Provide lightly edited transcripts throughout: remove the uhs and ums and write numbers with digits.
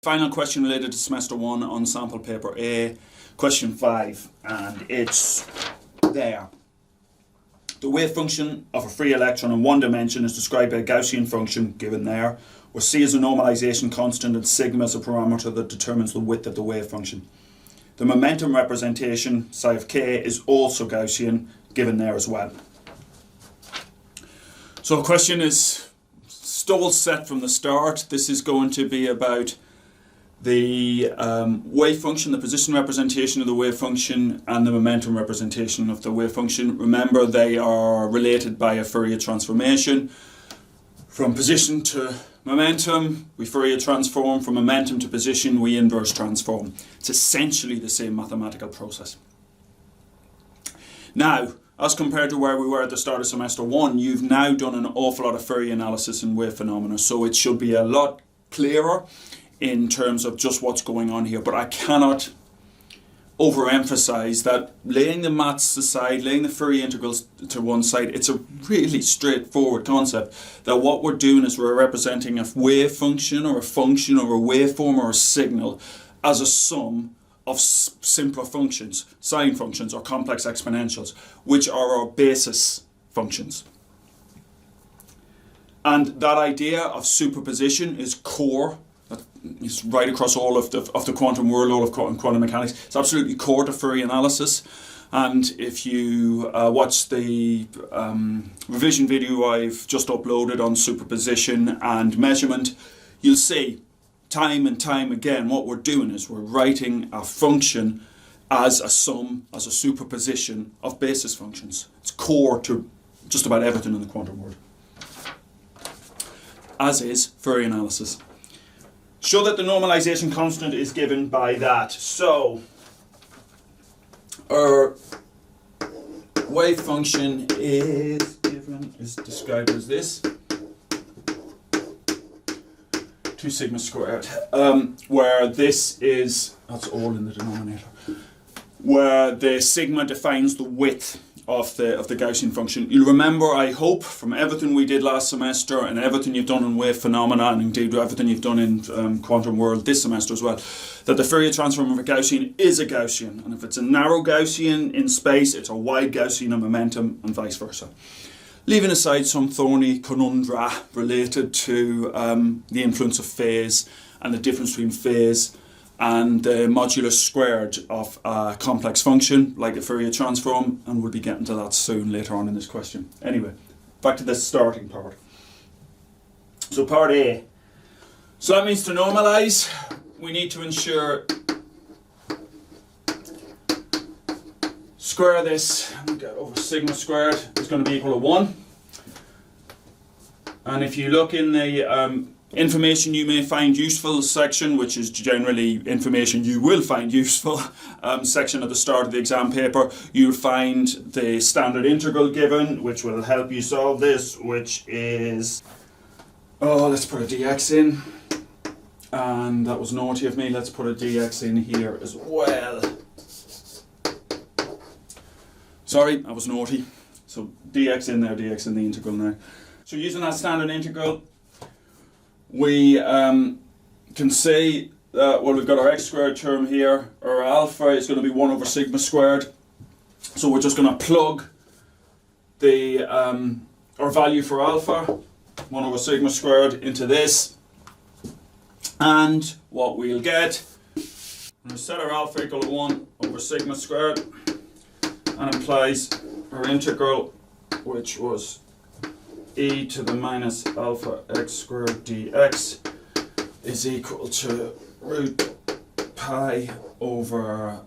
Final question related to semester 1 on sample paper A, question 5, and it's there. The wave function of a free electron in one dimension is described by a Gaussian function given there, where c is a normalization constant and sigma is a parameter that determines the width of the wave function. The momentum representation, psi of k, is also Gaussian, given there as well. So the question is stall set from the start. This is going to be about the wave function, the position representation of the wave function, and the momentum representation of the wave function. Remember, they are related by a Fourier transformation. From position to momentum, we Fourier transform. From momentum to position, we inverse transform. It's essentially the same mathematical process. Now, as compared to where we were at the start of semester 1, you've now done an awful lot of Fourier analysis in wave phenomena, so it should be a lot clearer in terms of just what's going on here. But I cannot overemphasize that laying the maths aside, laying the Fourier integrals to one side, it's a really straightforward concept that what we're doing is we're representing a wave function or a waveform or a signal as a sum of simpler functions, sine functions or complex exponentials, which are our basis functions. And that idea of superposition is core. It's right across all of the quantum world, all of quantum mechanics. It's absolutely core to Fourier analysis. And if you watch the revision video I've just uploaded on superposition and measurement, you'll see time and time again what we're doing is we're writing a function as a sum, as a superposition of basis functions. It's core to just about everything in the quantum world, as is Fourier analysis. Show that the normalization constant is given by that. So, our wave function is described as this, 2 sigma squared, where this is, that's all in the denominator, where the sigma defines the width of the Gaussian function. You'll remember, I hope, from everything we did last semester and everything you've done in wave phenomena and indeed everything you've done in quantum world this semester as well, that the Fourier transform of a Gaussian is a Gaussian. And if it's a narrow Gaussian in space, it's a wide Gaussian in momentum and vice versa. Leaving aside some thorny conundra related to the influence of phase and the difference between phase and the modulus squared of a complex function like the Fourier transform, and we'll be getting to that soon later on in this question. Anyway, back to the starting part. So part A. So that means to normalize, we need to ensure square this, and get over sigma squared is going to be equal to 1. And if you look in the information you may find useful section, which is generally information you will find useful, section at the start of the exam paper, you'll find the standard integral given, which will help you solve this, which is, let's put a dx in, and that was naughty of me, let's put a dx in here as well. Sorry, I was naughty. So dx in there, dx in the integral now. So using that standard integral, we can say that, well, we've got our x squared term here, our alpha is going to be 1 over sigma squared. So we're just going to plug the our value for alpha, 1 over sigma squared, into this. And what we'll get, we'll set our alpha equal to 1 over sigma squared, and implies our integral, which was e to the minus alpha x squared dx, is equal to root pi over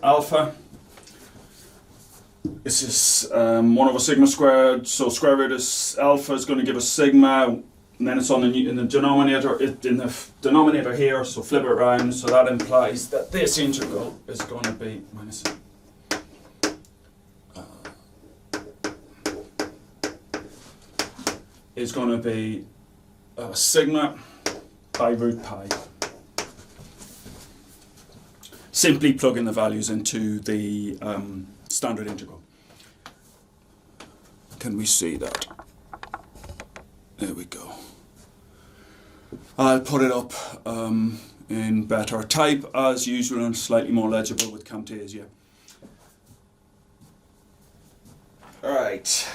alpha. This is 1 over sigma squared, so square root of alpha is going to give us sigma, and then it's on in the denominator here, so flip it around, so that implies that this integral is going to be minus is going to be sigma by root pi. Simply plug in the values into the standard integral. Can we see that? There we go. I'll put it up in better type as usual and slightly more legible with Camtasia. Alright,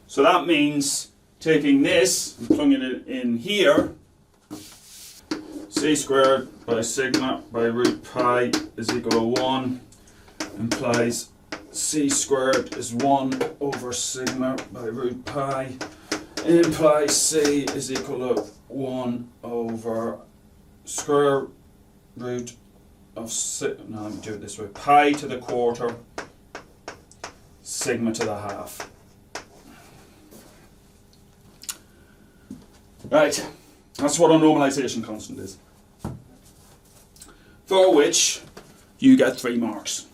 so that means taking this and plugging it in here, c squared by sigma by root pi is equal to 1 implies c squared is 1 over sigma by root pi implies c is equal to 1 over square root of no, let me do it this way, pi to the quarter sigma to the half. Right, that's what our normalization constant is, for which you get 3 marks.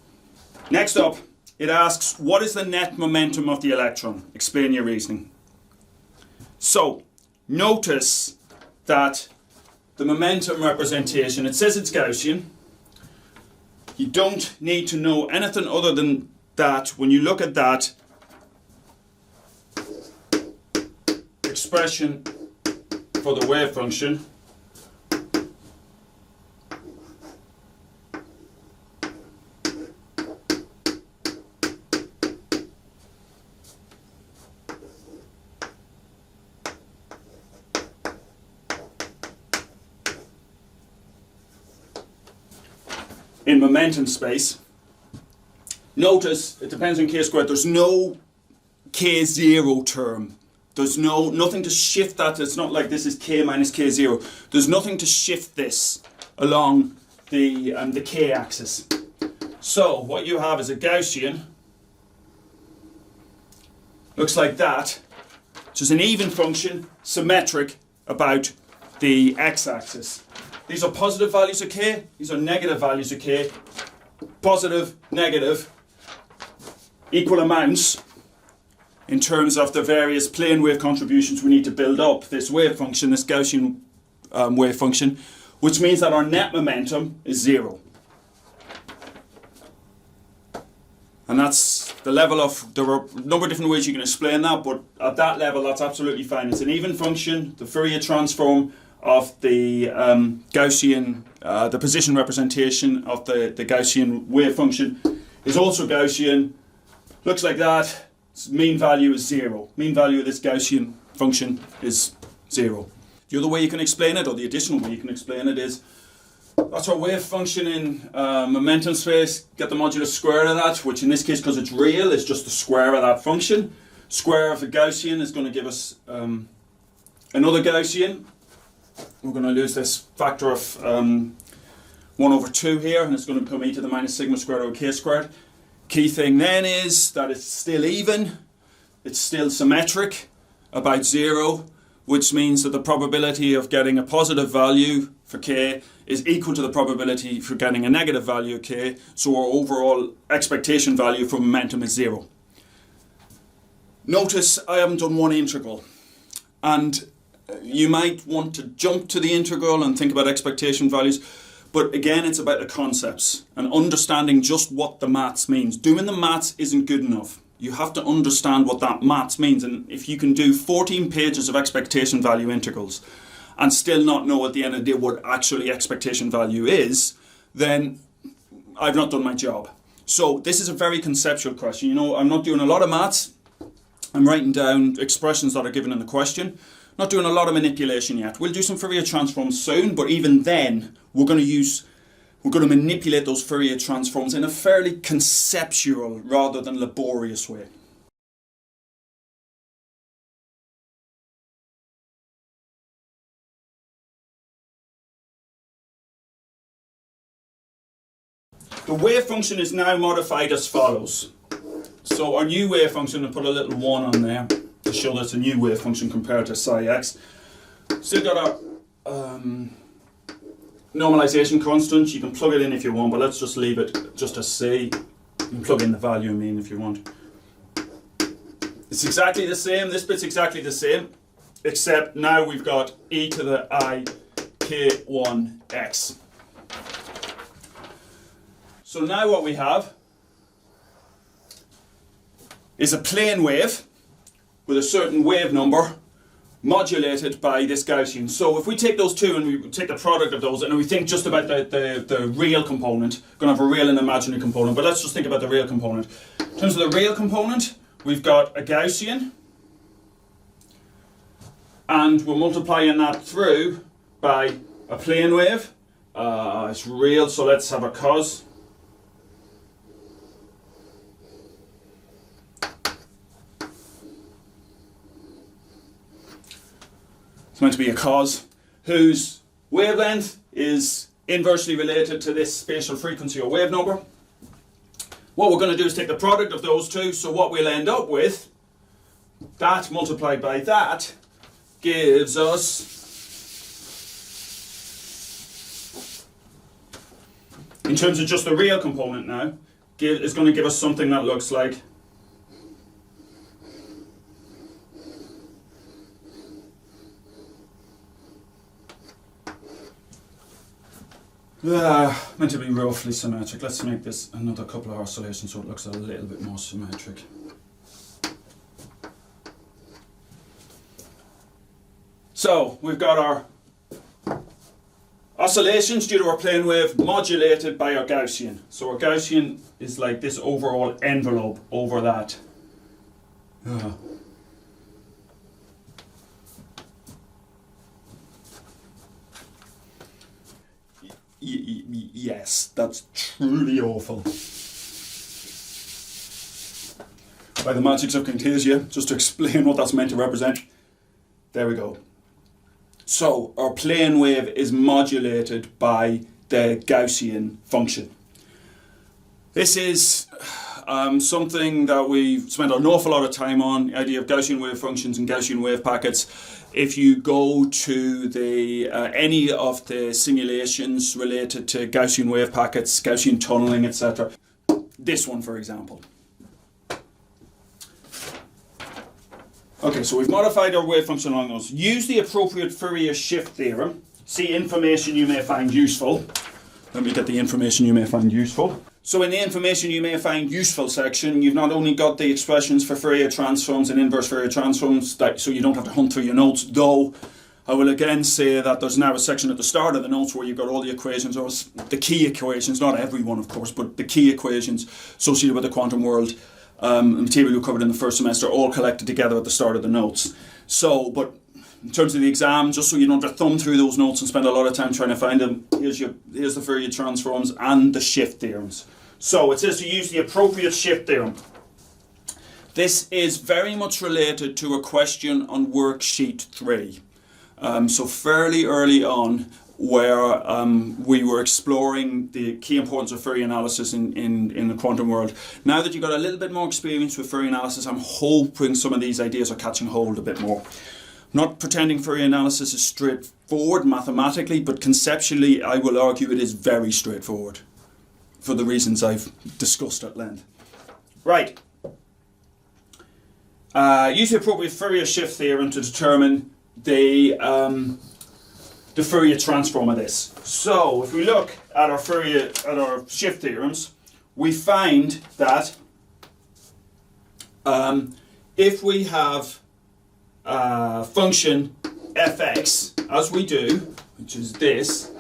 Next up, it asks, what is the net momentum of the electron? Explain your reasoning. So, notice that the momentum representation, it says it's Gaussian. You don't need to know anything other than that. When you look at that expression for the wave function, in momentum space, notice it depends on k squared. There's no k0 term. There's nothing to shift that. It's not like this is k minus k0. There's nothing to shift this along the k axis. So what you have is a Gaussian. Looks like that. Which is an even function, symmetric about the x-axis. These are positive values of k, these are negative values of k. Positive, negative, equal amounts in terms of the various plane wave contributions we need to build up this wave function, this Gaussian wave function, which means that our net momentum is 0. And that's the level of, there are a number of different ways you can explain that, but at that level that's absolutely fine. It's an even function, the Fourier transform of the Gaussian, the position representation of the Gaussian wave function is also Gaussian. Looks like that. Its mean value is 0. Mean value of this Gaussian function is 0. The other way you can explain it, or the additional way you can explain it, is that's our wave function in momentum space. Get the modulus square of that, which in this case, because it's real, is just the square of that function. Square of the Gaussian is going to give us another Gaussian. We're going to lose this factor of 1 over 2 here, and it's going to become e to the minus sigma squared over k squared. Key thing then is that it's still even, it's still symmetric, about 0, which means that the probability of getting a positive value for k is equal to the probability for getting a negative value of k, so our overall expectation value for momentum is 0. Notice I haven't done one integral, and you might want to jump to the integral and think about expectation values, but again it's about the concepts and understanding just what the maths means. Doing the maths isn't good enough. You have to understand what that maths means, and if you can do 14 pages of expectation value integrals and still not know at the end of the day what actually expectation value is, then I've not done my job. So this is a very conceptual question. You know, I'm not doing a lot of maths. I'm writing down expressions that are given in the question. Not doing a lot of manipulation yet. We'll do some Fourier transforms soon, but even then we're going to manipulate those Fourier transforms in a fairly conceptual rather than laborious way. The wave function is now modified as follows. So our new wave function, I'll put a little 1 on there to show that it's a new wave function compared to psi x. Still got our normalization constant. You can plug it in if you want, but let's just leave it just as c. You can plug in the value, if you want. It's exactly the same. This bit's exactly the same, except now we've got e to the I k1x. So now what we have is a plane wave with a certain wave number modulated by this Gaussian. So if we take those two and we take the product of those and we think just about the real component, going to have a real and imaginary component, but let's just think about the real component. In terms of the real component, we've got a Gaussian, and we're multiplying that through by a plane wave. It's real, so let's have a cos. It's meant to be a cos whose wavelength is inversely related to this spatial frequency or wave number. What we're going to do is take the product of those two, so what we'll end up with, that multiplied by that, gives us, in terms of just the real component now, is going to give us something that looks like meant to be roughly symmetric. Let's make this another couple of oscillations so it looks a little bit more symmetric. So we've got our oscillations due to our plane wave modulated by our Gaussian. So our Gaussian is like this overall envelope over that. Yes, that's truly awful. By the magic of Camtasia, just to explain what that's meant to represent. There we go. So our plane wave is modulated by the Gaussian function. This is something that we've spent an awful lot of time on, the idea of Gaussian wave functions and Gaussian wave packets. If you go to the any of the simulations related to Gaussian wave packets, Gaussian tunneling, etc., this one for example. Okay, so we've modified our wave function along those. Use the appropriate Fourier shift theorem. See information you may find useful. Let me get the information you may find useful. So in the information you may find useful section, you've not only got the expressions for Fourier transforms and inverse Fourier transforms, so you don't have to hunt through your notes, though I will again say that there's now a section at the start of the notes where you've got all the equations, or the key equations, not every one of course, but the key equations associated with the quantum world, material we covered in the first semester, all collected together at the start of the notes. So, but in terms of the exam, just so you don't have to thumb through those notes and spend a lot of time trying to find them, here's the Fourier transforms and the shift theorems. So it says to use the appropriate shift theorem. This is very much related to a question on worksheet 3. So fairly early on, where we were exploring the key importance of Fourier analysis in the quantum world. Now that you've got a little bit more experience with Fourier analysis, I'm hoping some of these ideas are catching hold a bit more. Not pretending Fourier analysis is straightforward mathematically, but conceptually I will argue it is very straightforward for the reasons I've discussed at length. Right. Use the appropriate Fourier shift theorem to determine the Fourier transform of this. So if we look at our shift theorems, we find that if we have function fx, as we do, which is this,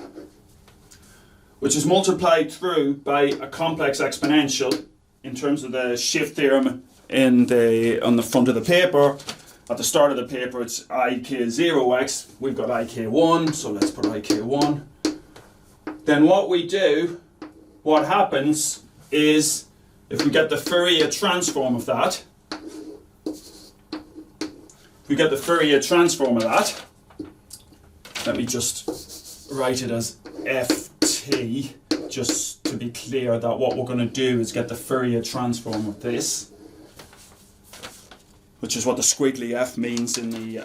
which is multiplied through by a complex exponential in terms of the shift theorem on the front of the paper. At the start of the paper it's ik0x, we've got ik1, so let's put ik1. Then what happens is, if we get the Fourier transform of that, let me just write it as ft, just to be clear that what we're going to do is get the Fourier transform of this, which is what the squiggly f means in the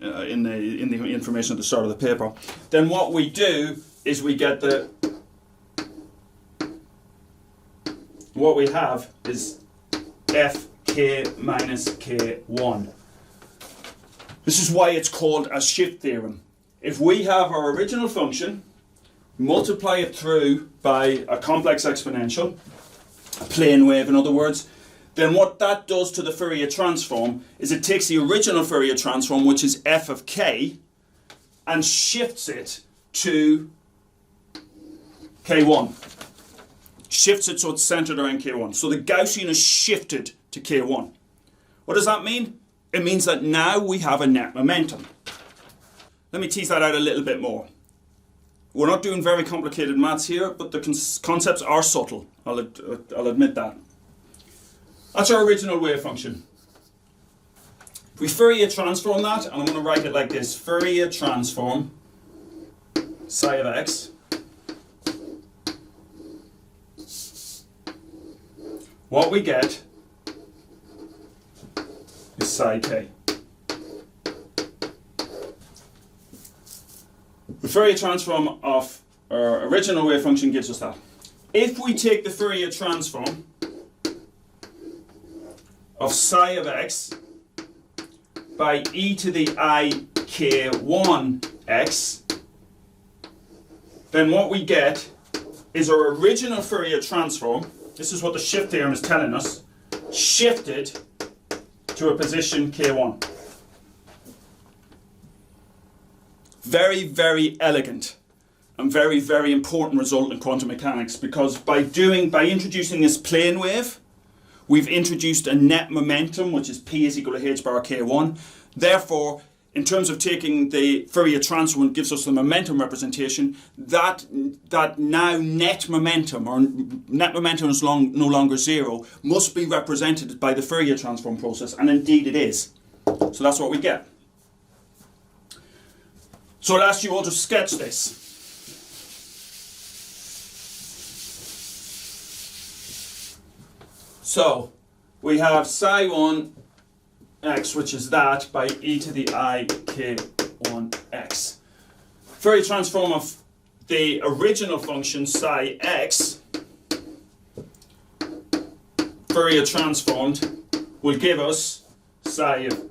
information at the start of the paper. Then what we do is we get what we have is fk minus k1. This is why it's called a shift theorem. If we have our original function, multiply it through by a complex exponential, a plane wave in other words, then what that does to the Fourier transform is it takes the original Fourier transform, which is f of k, and shifts it to k1. Shifts it so it's centered around k1. So the Gaussian is shifted to k1. What does that mean? It means that now we have a net momentum. Let me tease that out a little bit more. We're not doing very complicated maths here, but the concepts are subtle. I'll admit that. That's our original wave function. If we Fourier transform that, and I'm going to write it like this: Fourier transform psi of x. What we get is psi k. The Fourier transform of our original wave function gives us that. If we take the Fourier transform of psi of x by e to the I k1x, then what we get is our original Fourier transform. This is what the shift theorem is telling us, shifted to a position k1. Very, very elegant and very, very important result in quantum mechanics, because by introducing this plane wave, we've introduced a net momentum, which is p is equal to h bar k1. Therefore, in terms of taking the Fourier transform, gives us the momentum representation. That now net momentum, or net momentum is no longer zero, must be represented by the Fourier transform process, and indeed it is. So that's what we get. So I'll ask you all to sketch this. So we have psi 1 x, which is that, by e to the I k1x. Fourier transform of the original function psi x, Fourier transformed, will give us psi of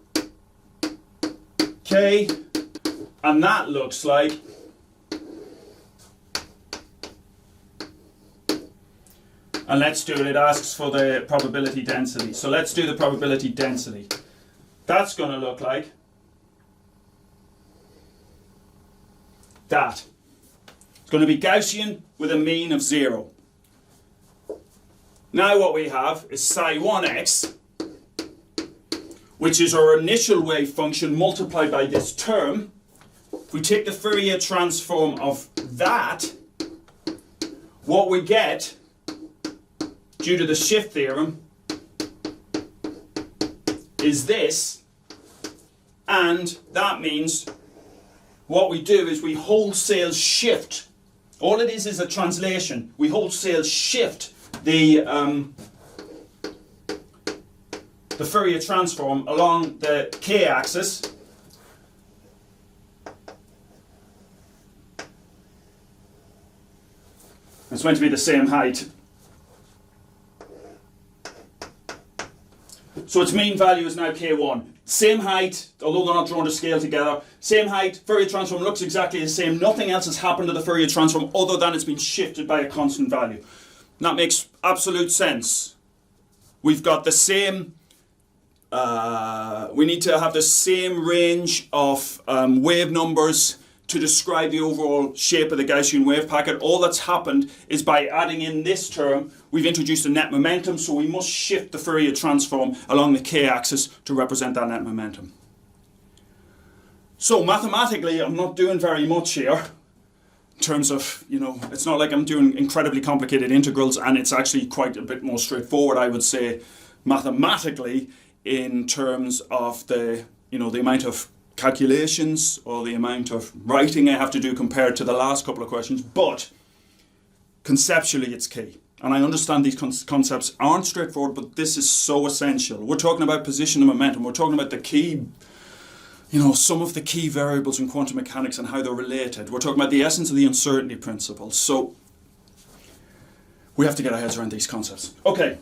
k, and that looks like and let's do it. It asks for the probability density. So let's do the probability density. That's going to look like that. It's going to be Gaussian with a mean of 0. Now what we have is psi 1x, which is our initial wave function multiplied by this term. If we take the Fourier transform of that, what we get, due to the shift theorem, is this, and that means what we do is we wholesale shift. All it is a translation. We wholesale shift the Fourier transform along the k-axis. It's meant to be the same height. So its mean value is now k1. Same height, although they're not drawn to scale together. Same height, Fourier transform looks exactly the same. Nothing else has happened to the Fourier transform other than it's been shifted by a constant value. And that makes absolute sense. We've got the same, we need to have the same range of wave numbers to describe the overall shape of the Gaussian wave packet. All that's happened is by adding in this term, we've introduced a net momentum, so we must shift the Fourier transform along the k-axis to represent that net momentum. So mathematically, I'm not doing very much here in terms of, it's not like I'm doing incredibly complicated integrals, and it's actually quite a bit more straightforward, I would say, mathematically, in terms of the amount of calculations or the amount of writing I have to do compared to the last couple of questions, but conceptually it's key. And I understand these concepts aren't straightforward, but this is so essential. We're talking about position and momentum. We're talking about the key, some of the key variables in quantum mechanics and how they're related. We're talking about the essence of the uncertainty principle. So we have to get our heads around these concepts. Okay,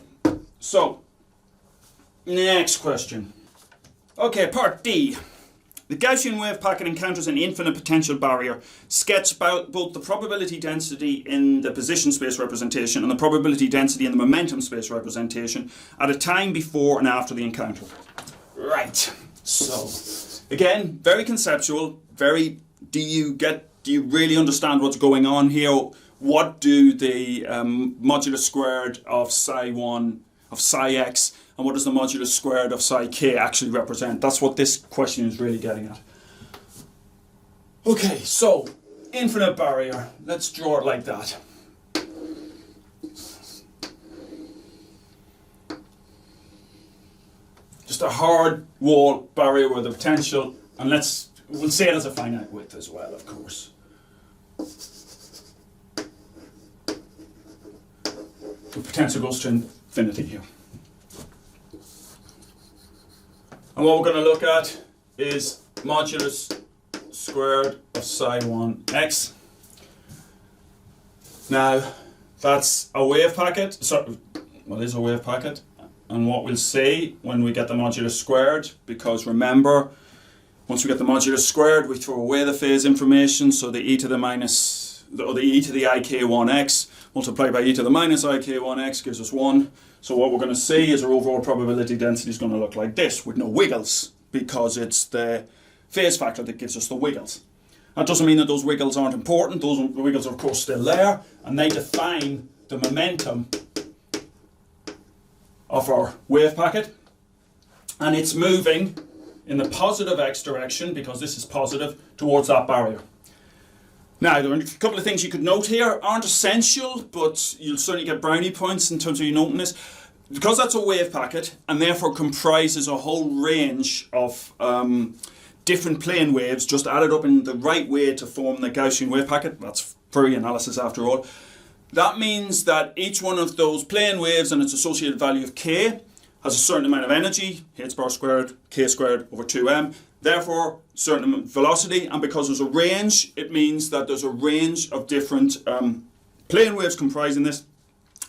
so next question. Okay, part D. The Gaussian wave packet encounters an infinite potential barrier. Sketch both the probability density in the position space representation and the probability density in the momentum space representation at a time before and after the encounter. Right, so again, very conceptual, do you really understand what's going on here? What do the modulus squared of psi1 of psi x and what does the modulus squared of psi k actually represent? That's what this question is really getting at. Okay, so infinite barrier. Let's draw it like that. Just a hard wall barrier with a potential, and we'll say it as a finite width as well, of course. The potential goes to infinity here. And what we're going to look at is modulus squared of psi1 x. Now, that's a wave packet. So, well, it is a wave packet. And what we'll say when we get the modulus squared, because remember, once we get the modulus squared, we throw away the phase information, so the e to the ik1x multiplied by e to the minus ik1x gives us 1. So what we're going to see is our overall probability density is going to look like this, with no wiggles, because it's the phase factor that gives us the wiggles. That doesn't mean that those wiggles aren't important. Those wiggles are of course still there, and they define the momentum of our wave packet. And it's moving in the positive x direction, because this is positive, towards that barrier. Now, there are a couple of things you could note here. Aren't essential, but you'll certainly get brownie points in terms of you noting this. Because that's a wave packet, and therefore comprises a whole range of different plane waves, just added up in the right way to form the Gaussian wave packet. That's Fourier analysis after all. That means that each one of those plane waves and its associated value of k has a certain amount of energy, h bar squared, k squared over 2m. Therefore, certain amount of velocity, and because there's a range, it means that there's a range of different plane waves comprising this,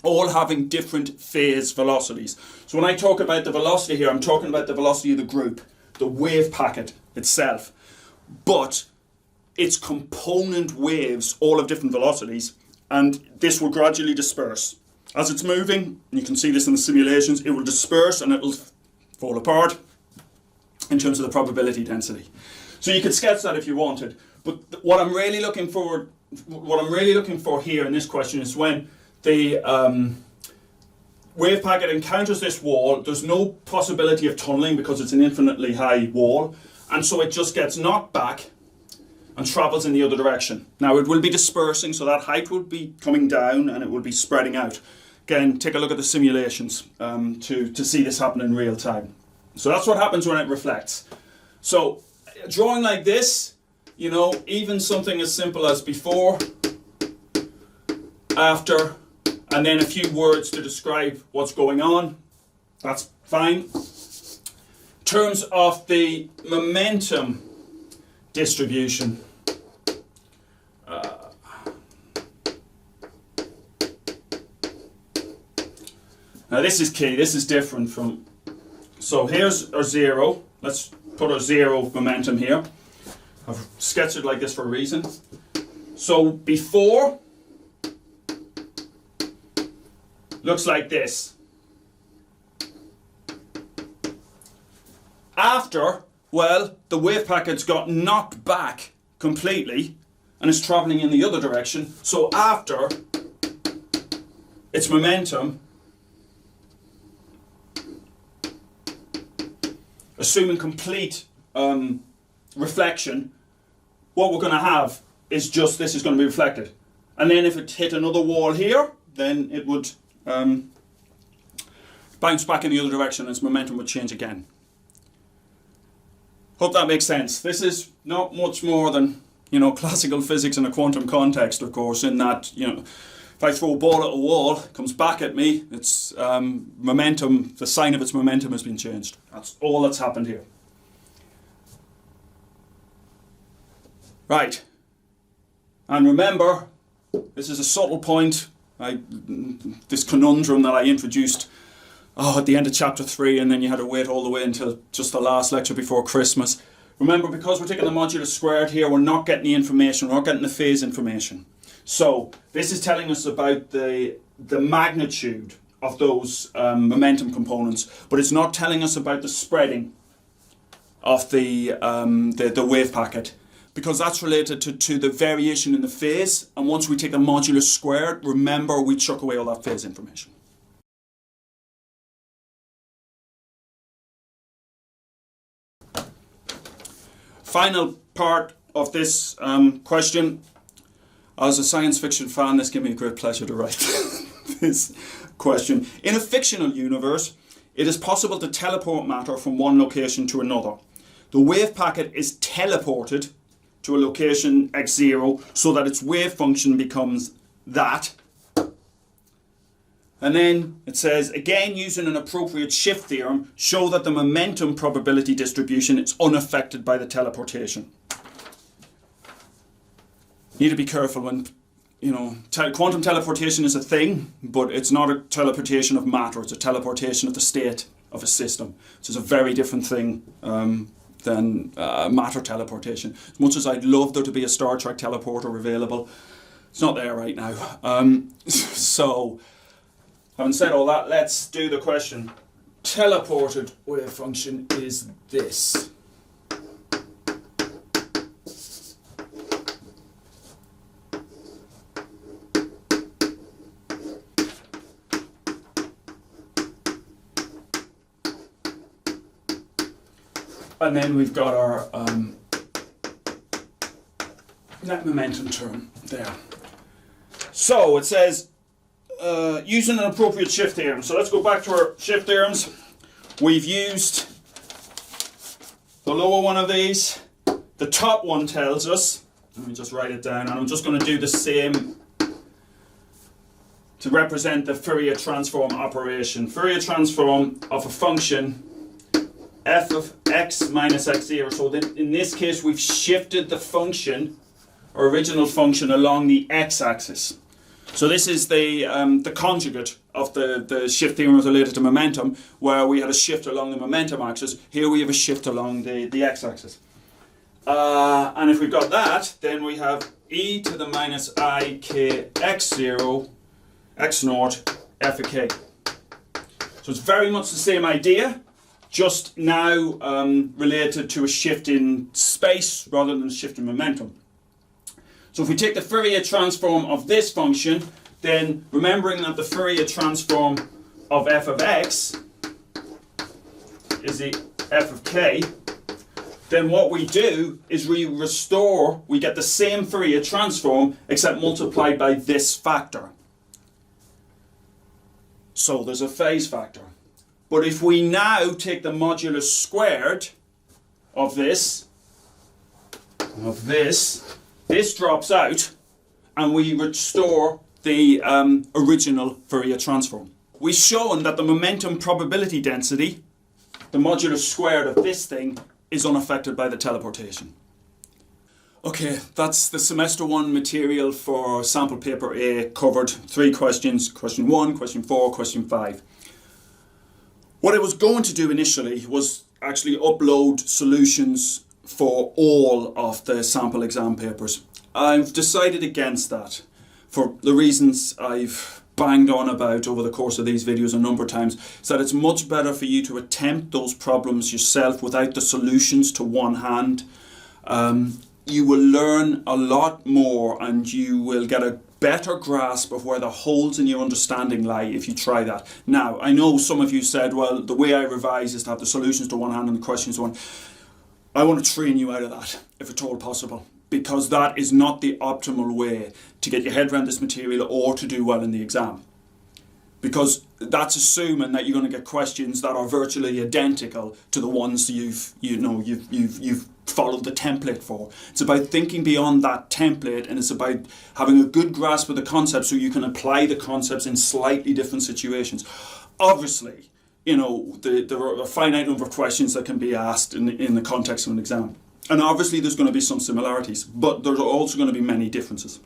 all having different phase velocities. So when I talk about the velocity here, I'm talking about the velocity of the group, the wave packet itself. But its component waves all have different velocities, and this will gradually disperse. As it's moving, and you can see this in the simulations, it will disperse and it will fall apart in terms of the probability density. So you could sketch that if you wanted, but what I'm really looking for here in this question is when the wave packet encounters this wall, there's no possibility of tunneling because it's an infinitely high wall, and so it just gets knocked back and travels in the other direction. Now it will be dispersing, so that height will be coming down and it will be spreading out. Again, take a look at the simulations to see this happen in real time. So that's what happens when it reflects. So drawing like this, you know, even something as simple as before, after, and then a few words to describe what's going on, that's fine. In terms of the momentum distribution, now this is key, this is different from, so here's our zero, let's put our zero momentum here. I've sketched it like this for a reason. So before looks like this. After, well, the wave packet's got knocked back completely and is travelling in the other direction. So after, its momentum, assuming complete reflection, what we're going to have is just this is going to be reflected. And then if it hit another wall here, then it would bounce back in the other direction and its momentum would change again. Hope that makes sense. This is not much more than, you know, classical physics in a quantum context, of course, in that, you know, if I throw a ball at a wall, it comes back at me, its momentum, the sign of its momentum has been changed. That's all that's happened here. Right. And remember, this is a subtle point, this conundrum that I introduced at the end of chapter 3, and then you had to wait all the way until just the last lecture before Christmas. Remember, because we're taking the modulus squared here, we're not getting the information, we're not getting the phase information. So this is telling us about the magnitude of those momentum components, but it's not telling us about the spreading of the wave packet, because that's related to the variation in the phase. And once we take the modulus squared, remember, we chuck away all that phase information. Final part of this question. As a science fiction fan, this gave me a great pleasure to write this question. In a fictional universe, it is possible to teleport matter from one location to another. The wave packet is teleported to a location x0 so that its wave function becomes that. And then it says, again, using an appropriate shift theorem, show that the momentum probability distribution is unaffected by the teleportation. You need to be careful when, quantum teleportation is a thing, but it's not a teleportation of matter, it's a teleportation of the state of a system. So it's a very different thing than matter teleportation. As much as I'd love there to be a Star Trek teleporter available, it's not there right now. So, having said all that, let's do the question. Teleported wave function is this. And then we've got our net momentum term there. So it says, using an appropriate shift theorem. So let's go back to our shift theorems. We've used the lower one of these. The top one tells us, let me just write it down, and I'm just going to do the same to represent the Fourier transform operation. Fourier transform of a function f of x minus x0. So in this case, we've shifted the function, or original function, along the x-axis. So this is the conjugate of the shift theorem related to momentum, where we had a shift along the momentum axis. Here we have a shift along the x-axis. And if we've got that, then we have e to the minus I k x0 x naught f of k. So it's very much the same idea, just now related to a shift in space rather than a shift in momentum. So if we take the Fourier transform of this function, then remembering that the Fourier transform of f of x is the f of k, then what we do is we get the same Fourier transform except multiplied by this factor. So there's a phase factor. But if we now take the modulus squared of this, this drops out and we restore the original Fourier transform. We've shown that the momentum probability density, the modulus squared of this thing, is unaffected by the teleportation. Okay, that's the semester 1 material for sample paper A covered. 3 questions, question 1, question 4, question 5. What I was going to do initially was actually upload solutions for all of the sample exam papers. I've decided against that for the reasons I've banged on about over the course of these videos a number of times, is that it's much better for you to attempt those problems yourself without the solutions to one hand. You will learn a lot more and you will get a better grasp of where the holes in your understanding lie if you try that. Now, I know some of you said, well, the way I revise is to have the solutions to one hand and the questions to one. I want to train you out of that, if at all possible, because that is not the optimal way to get your head around this material or to do well in the exam. Because that's assuming that you're going to get questions that are virtually identical to the ones you've followed the template for. It's about thinking beyond that template, and it's about having a good grasp of the concepts so you can apply the concepts in slightly different situations. Obviously, there are a finite number of questions that can be asked in the context of an exam. And obviously there's going to be some similarities, but there's also going to be many differences.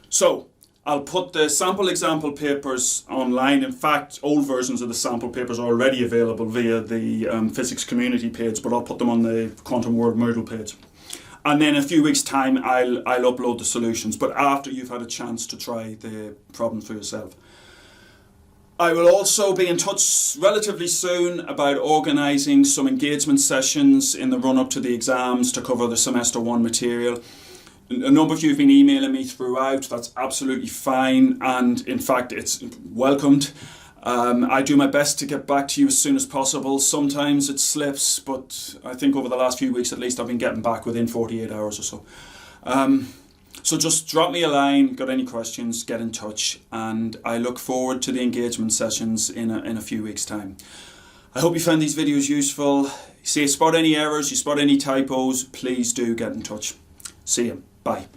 So, I'll put the sample example papers online. In fact, old versions of the sample papers are already available via the physics community page, but I'll put them on the Quantum World Moodle page. And then in a few weeks' time, I'll upload the solutions, but after you've had a chance to try the problem for yourself. I will also be in touch relatively soon about organising some engagement sessions in the run-up to the exams to cover the semester 1 material. A number of you have been emailing me throughout. That's absolutely fine, and in fact it's welcomed. I do my best to get back to you as soon as possible. Sometimes it slips, but I think over the last few weeks at least I've been getting back within 48 hours or so. So just drop me a line, got any questions, get in touch, and I look forward to the engagement sessions in a few weeks' time. I hope you found these videos useful. See you spot any errors, you spot any typos, please do get in touch. See you. Bye.